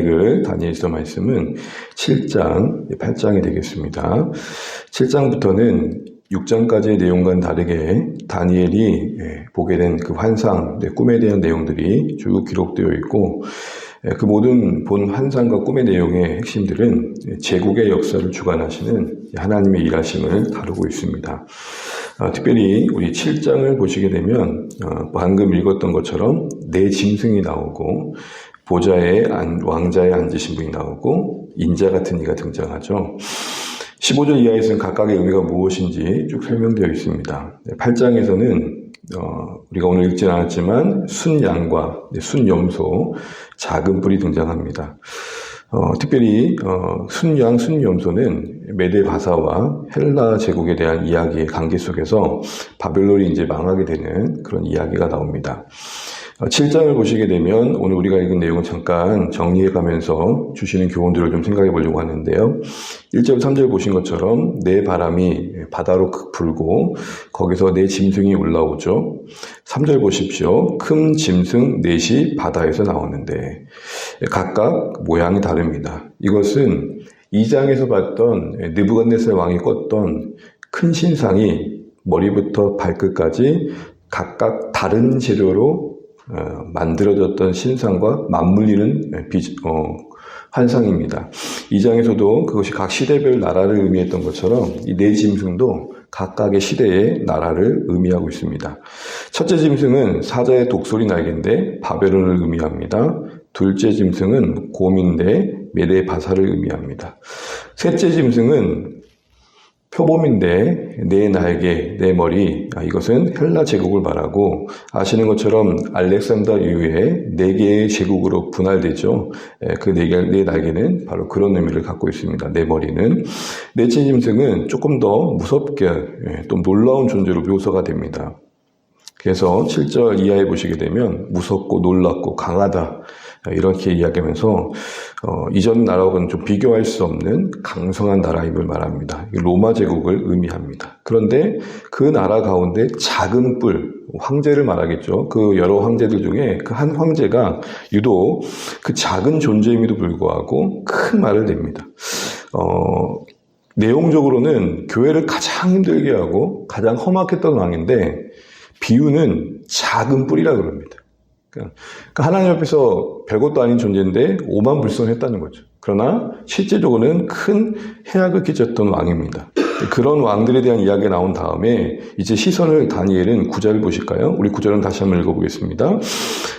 읽을 다니엘서 말씀은 7장, 8장이 되겠습니다. 7장부터는 6장까지의 내용과는 다르게 다니엘이 보게 된 그 환상, 꿈에 대한 내용들이 쭉 기록되어 있고, 그 모든 본 환상과 꿈의 내용의 핵심들은 제국의 역사를 주관하시는 하나님의 일하심을 다루고 있습니다. 특별히 우리 7장을 보시게 되면 방금 읽었던 것처럼 네 짐승이 나오고 보좌에 왕자에 앉으신 분이 나오고 인자 같은 이가 등장하죠. 15절 이하에서는 각각의 의미가 무엇인지 쭉 설명되어 있습니다. 8장에서는 우리가 오늘 읽진 않았지만 순양과 순염소, 작은 뿔이 등장합니다. 특별히 순양, 순염소는 메데 바사와 헬라 제국에 대한 이야기의 관계 속에서 바벨론이 이제 망하게 되는 그런 이야기가 나옵니다. 7장을 보시게 되면 오늘 우리가 읽은 내용을 잠깐 정리해 가면서 주시는 교훈들을 좀 생각해 보려고 하는데요. 1절, 3절 보신 것처럼 네 바람이 바다로 불고 거기서 네 짐승이 올라오죠. 3절 보십시오. 큰 짐승 넷이 바다에서 나오는데 각각 모양이 다릅니다. 이것은 2장에서 봤던 느부갓네살 왕이 꿨던 큰 신상이 머리부터 발끝까지 각각 다른 재료로 만들어졌던 신상과 맞물리는 환상입니다. 2장에서도 그것이 각 시대별 나라를 의미했던 것처럼 이 네 짐승도 각각의 시대의 나라를 의미하고 있습니다. 첫째 짐승은 사자의 독소리 날개인데 바벨론을 의미합니다. 둘째 짐승은 곰인데 메데 바사를 의미합니다. 셋째 짐승은 표범인데 네 날개, 네 머리, 이것은 헬라 제국을 말하고 아시는 것처럼 알렉산더 이후에 네 개의 제국으로 분할되죠. 그 네 날개는 바로 그런 의미를 갖고 있습니다. 네 머리는. 넷째 짐승은 조금 더 무섭게 또 놀라운 존재로 묘사가 됩니다. 그래서 7절 이하에 보시게 되면 무섭고 놀랍고 강하다 이렇게 이야기하면서 이전 나라하고는 좀 비교할 수 없는 강성한 나라임을 말합니다. 로마 제국을 의미합니다. 그런데 그 나라 가운데 작은 뿔, 황제를 말하겠죠. 그 여러 황제들 중에 그 한 황제가 유독 그 작은 존재임에도 불구하고 큰 말을 냅니다. 내용적으로는 교회를 가장 힘들게 하고 가장 험악했던 왕인데 비유는 작은 뿔이라 그럽니다. 그러니까 하나님 앞에서 별것도 아닌 존재인데 오만불성했다는 거죠. 그러나 실제적으로는 큰 해악을 끼쳤던 왕입니다. 그런 왕들에 대한 이야기가 나온 다음에 이제 시선을 다니엘은 9절을 보실까요? 우리 9절은 다시 한번 읽어보겠습니다.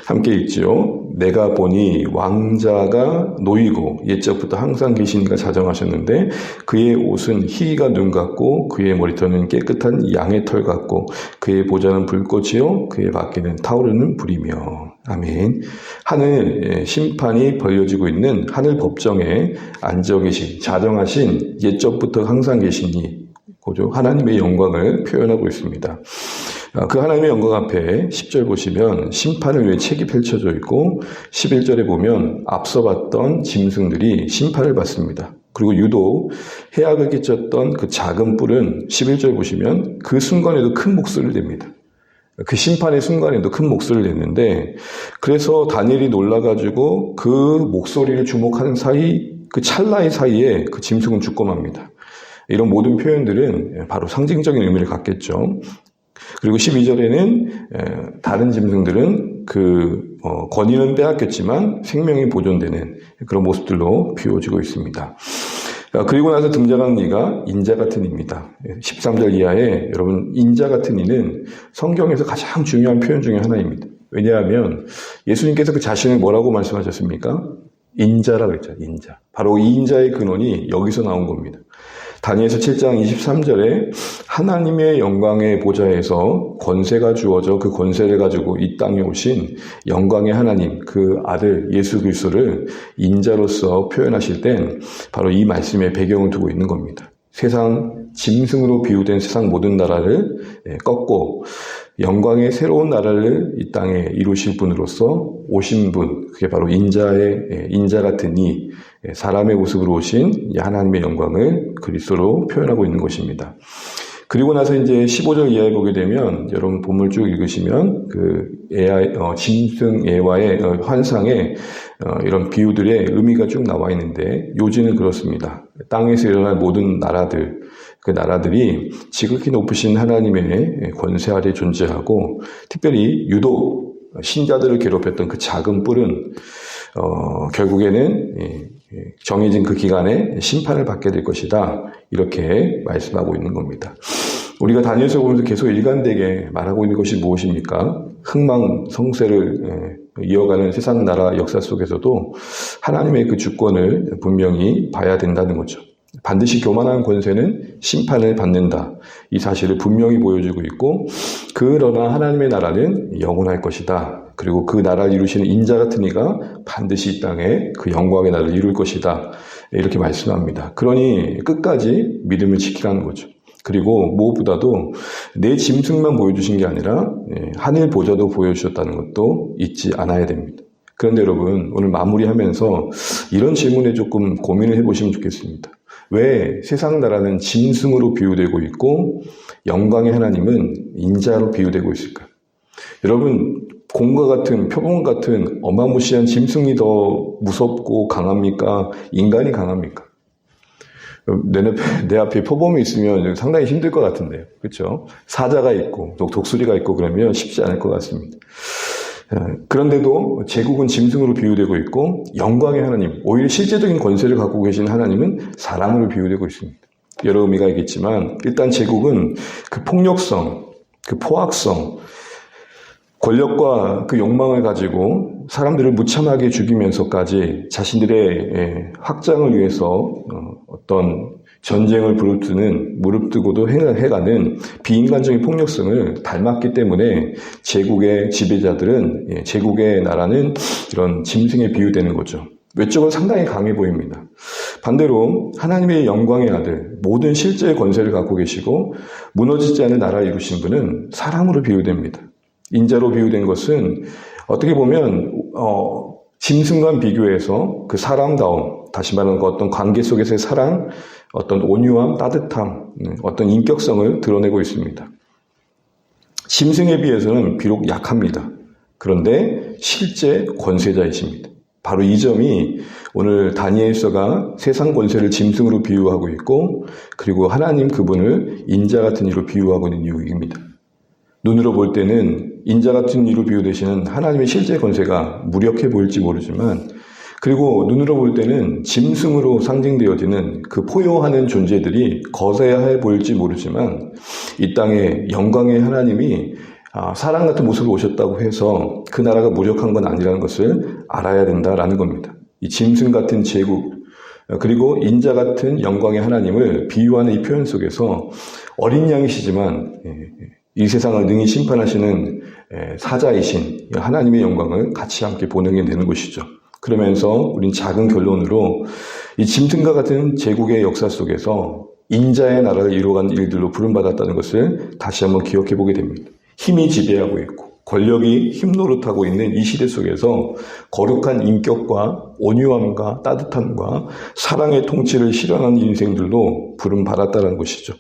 함께 읽지요. 내가 보니 왕자가 놓이고 옛적부터 항상 계시니가 자정하셨는데 그의 옷은 희가 눈 같고 그의 머리털은 깨끗한 양의 털 같고 그의 보좌는 불꽃이요 그의 바퀴는 타오르는 불이며. 아멘. 하늘 심판이 벌려지고 있는 하늘 법정에 앉아 계신 자정하신 옛적부터 항상 계시니 고조 하나님의 영광을 표현하고 있습니다. 그 하나님의 영광 앞에 10절 보시면 심판을 위해 책이 펼쳐져 있고 11절에 보면 앞서 봤던 짐승들이 심판을 받습니다. 그리고 유독 해악을 끼쳤던 그 작은 뿔은 11절 보시면 그 순간에도 큰 목소리를 냅니다. 그 심판의 순간에도 큰 목소리를 냈는데 그래서 다니엘이 놀라가지고 그 목소리를 주목하는 사이 그 찰나의 사이에 그 짐승은 죽고 맙니다. 이런 모든 표현들은 바로 상징적인 의미를 갖겠죠. 그리고 12절에는 다른 짐승들은 권위는 빼앗겼지만 생명이 보존되는 그런 모습들로 비워지고 있습니다. 그리고 나서 등장하는 이가 인자 같은 이입니다. 13절 이하에 여러분 인자 같은 이는 성경에서 가장 중요한 표현 중에 하나입니다. 왜냐하면 예수님께서 그 자신을 뭐라고 말씀하셨습니까? 인자라고 했죠. 인자. 바로 이 인자의 근원이 여기서 나온 겁니다. 다니엘서 7장 23절에 하나님의 영광의 보좌에서 권세가 주어져 그 권세를 가지고 이 땅에 오신 영광의 하나님 그 아들 예수 그리스도를 인자로서 표현하실 땐 바로 이 말씀의 배경을 두고 있는 겁니다. 세상 짐승으로 비유된 세상 모든 나라를 꺾고 영광의 새로운 나라를 이 땅에 이루실 분으로서 오신 분, 그게 바로 인자 같은 이 사람의 모습으로 오신 하나님의 영광을 그리스도로 표현하고 있는 것입니다. 그리고 나서 이제 15절 이하에 보게 되면 여러분 본문을 쭉 읽으시면 짐승애와의 환상에 이런 비유들의 의미가 쭉 나와 있는데 요지는 그렇습니다. 땅에서 일어날 모든 나라들, 그 나라들이 지극히 높으신 하나님의 권세 아래 존재하고 특별히 유독 신자들을 괴롭혔던 그 작은 뿔은 결국에는 정해진 그 기간에 심판을 받게 될 것이다. 이렇게 말씀하고 있는 겁니다. 우리가 다니엘서 보면서 계속 일관되게 말하고 있는 것이 무엇입니까? 흥망성쇠를 이어가는 세상 나라 역사 속에서도 하나님의 그 주권을 분명히 봐야 된다는 거죠. 반드시 교만한 권세는 심판을 받는다. 이 사실을 분명히 보여주고 있고 그러나 하나님의 나라는 영원할 것이다. 그리고 그 나라를 이루시는 인자 같은 이가 반드시 이 땅에 그 영광의 나라를 이룰 것이다. 이렇게 말씀합니다. 그러니 끝까지 믿음을 지키라는 거죠. 그리고 무엇보다도 내 짐승만 보여주신 게 아니라 하늘 보좌도 보여주셨다는 것도 잊지 않아야 됩니다. 그런데 여러분 오늘 마무리하면서 이런 질문에 조금 고민을 해보시면 좋겠습니다. 왜 세상 나라는 짐승으로 비유되고 있고 영광의 하나님은 인자로 비유되고 있을까요? 여러분 곰과 같은 표범 같은 어마무시한 짐승이 더 무섭고 강합니까? 인간이 강합니까? 내 앞에 표범이 있으면 상당히 힘들 것 같은데요. 그렇죠? 사자가 있고 독수리가 있고 그러면 쉽지 않을 것 같습니다. 그런데도 제국은 짐승으로 비유되고 있고 영광의 하나님, 오히려 실제적인 권세를 갖고 계신 하나님은 사람으로 비유되고 있습니다. 여러 의미가 있겠지만 일단 제국은 그 폭력성, 그 포악성, 권력과 그 욕망을 가지고 사람들을 무참하게 죽이면서까지 자신들의 확장을 위해서 어떤 전쟁을 무릅뜨고도 해가는 비인간적인 폭력성을 닮았기 때문에 제국의 지배자들은, 제국의 나라는 이런 짐승에 비유되는 거죠. 외적으로 상당히 강해 보입니다. 반대로 하나님의 영광의 아들, 모든 실제의 권세를 갖고 계시고 무너지지 않는 나라를 이루신 분은 사람으로 비유됩니다. 인자로 비유된 것은 어떻게 보면 짐승과 비교해서 그 사람다움, 다시 말하는 어떤 관계 속에서의 사랑, 어떤 온유함, 따뜻함, 어떤 인격성을 드러내고 있습니다. 짐승에 비해서는 비록 약합니다. 그런데 실제 권세자이십니다. 바로 이 점이 오늘 다니엘서가 세상 권세를 짐승으로 비유하고 있고 그리고 하나님 그분을 인자 같은 이로 비유하고 있는 이유입니다. 눈으로 볼 때는 인자 같은 이로 비유되시는 하나님의 실제 권세가 무력해 보일지 모르지만 그리고 눈으로 볼 때는 짐승으로 상징되어지는 그 포효하는 존재들이 거세해 보일지 모르지만 이 땅에 영광의 하나님이 사람 같은 모습으로 오셨다고 해서 그 나라가 무력한 건 아니라는 것을 알아야 된다라는 겁니다. 이 짐승 같은 제국 그리고 인자 같은 영광의 하나님을 비유하는 이 표현 속에서 어린 양이시지만 이 세상을 능히 심판하시는 사자이신 하나님의 영광을 같이 함께 보는 게 되는 것이죠. 그러면서 우린 작은 결론으로 이 짐승과 같은 제국의 역사 속에서 인자의 나라를 이루어간 일들로 부름받았다는 것을 다시 한번 기억해 보게 됩니다. 힘이 지배하고 있고 권력이 힘노릇하고 있는 이 시대 속에서 거룩한 인격과 온유함과 따뜻함과 사랑의 통치를 실현한 인생들로 부름받았다는 것이죠.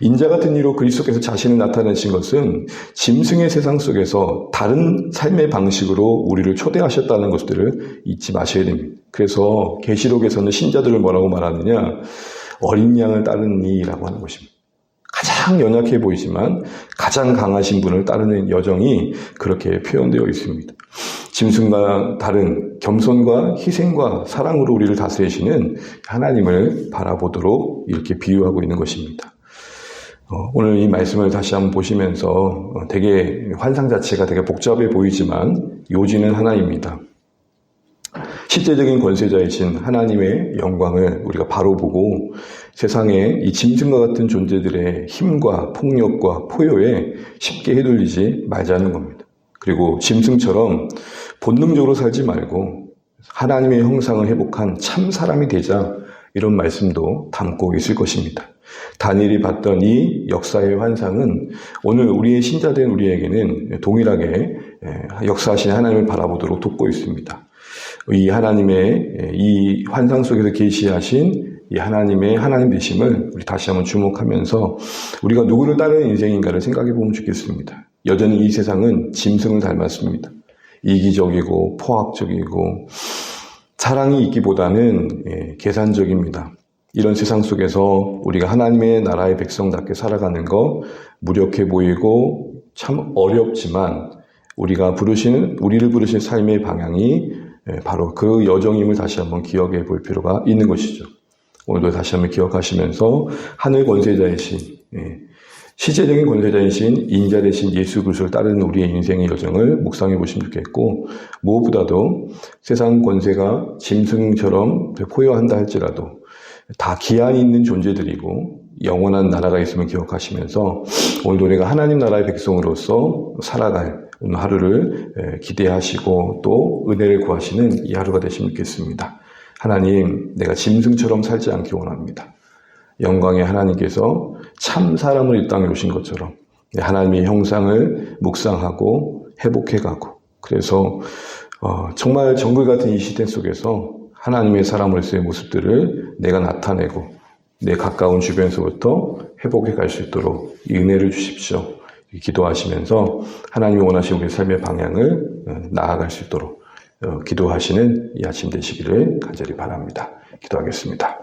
인자 같은 이로 그리스도께서 자신을 나타내신 것은 짐승의 세상 속에서 다른 삶의 방식으로 우리를 초대하셨다는 것들을 잊지 마셔야 됩니다. 그래서 계시록에서는 신자들을 뭐라고 말하느냐? 어린 양을 따르니라고 하는 것입니다. 가장 연약해 보이지만 가장 강하신 분을 따르는 여정이 그렇게 표현되어 있습니다. 짐승과 다른 겸손과 희생과 사랑으로 우리를 다스리시는 하나님을 바라보도록 이렇게 비유하고 있는 것입니다. 오늘 이 말씀을 다시 한번 보시면서 되게 환상 자체가 되게 복잡해 보이지만 요지는 하나입니다. 실제적인 권세자이신 하나님의 영광을 우리가 바로 보고 세상에 이 짐승과 같은 존재들의 힘과 폭력과 포효에 쉽게 휘둘리지 말자는 겁니다. 그리고 짐승처럼 본능적으로 살지 말고 하나님의 형상을 회복한 참 사람이 되자 이런 말씀도 담고 있을 것입니다. 다니엘이 봤던 이 역사의 환상은 오늘 우리의 신자된 우리에게는 동일하게 역사하신 하나님을 바라보도록 돕고 있습니다. 이 하나님의 이 환상 속에서 계시하신 이 하나님 되심을 우리 다시 한번 주목하면서 우리가 누구를 따르는 인생인가를 생각해 보면 좋겠습니다. 여전히 이 세상은 짐승을 닮았습니다. 이기적이고 포악적이고 사랑이 있기보다는 계산적입니다. 이런 세상 속에서 우리가 하나님의 나라의 백성답게 살아가는 거 무력해 보이고 참 어렵지만 우리를 부르신 삶의 방향이 바로 그 여정임을 다시 한번 기억해 볼 필요가 있는 것이죠. 오늘도 다시 한번 기억하시면서 하늘 권세자이신, 시제적인 권세자이신 인자 되신 예수 그리스도를 따르는 우리의 인생의 여정을 묵상해 보시면 좋겠고, 무엇보다도 세상 권세가 짐승처럼 포효한다 할지라도 다 기한이 있는 존재들이고 영원한 나라가 있음을 기억하시면서 오늘도 우리가 하나님 나라의 백성으로서 살아갈 오늘 하루를 기대하시고 또 은혜를 구하시는 이 하루가 되시면 좋겠습니다. 하나님, 내가 짐승처럼 살지 않기 원합니다. 영광의 하나님께서 참 사람을 이 땅에 오신 것처럼 하나님의 형상을 묵상하고 회복해가고, 그래서 정말 정글 같은 이 시대 속에서 하나님의 사람으로서의 모습들을 내가 나타내고 내 가까운 주변에서부터 회복해 갈 수 있도록 이 은혜를 주십시오. 기도하시면서 하나님이 원하시는 우리의 삶의 방향을 나아갈 수 있도록 기도하시는 이 아침 되시기를 간절히 바랍니다. 기도하겠습니다.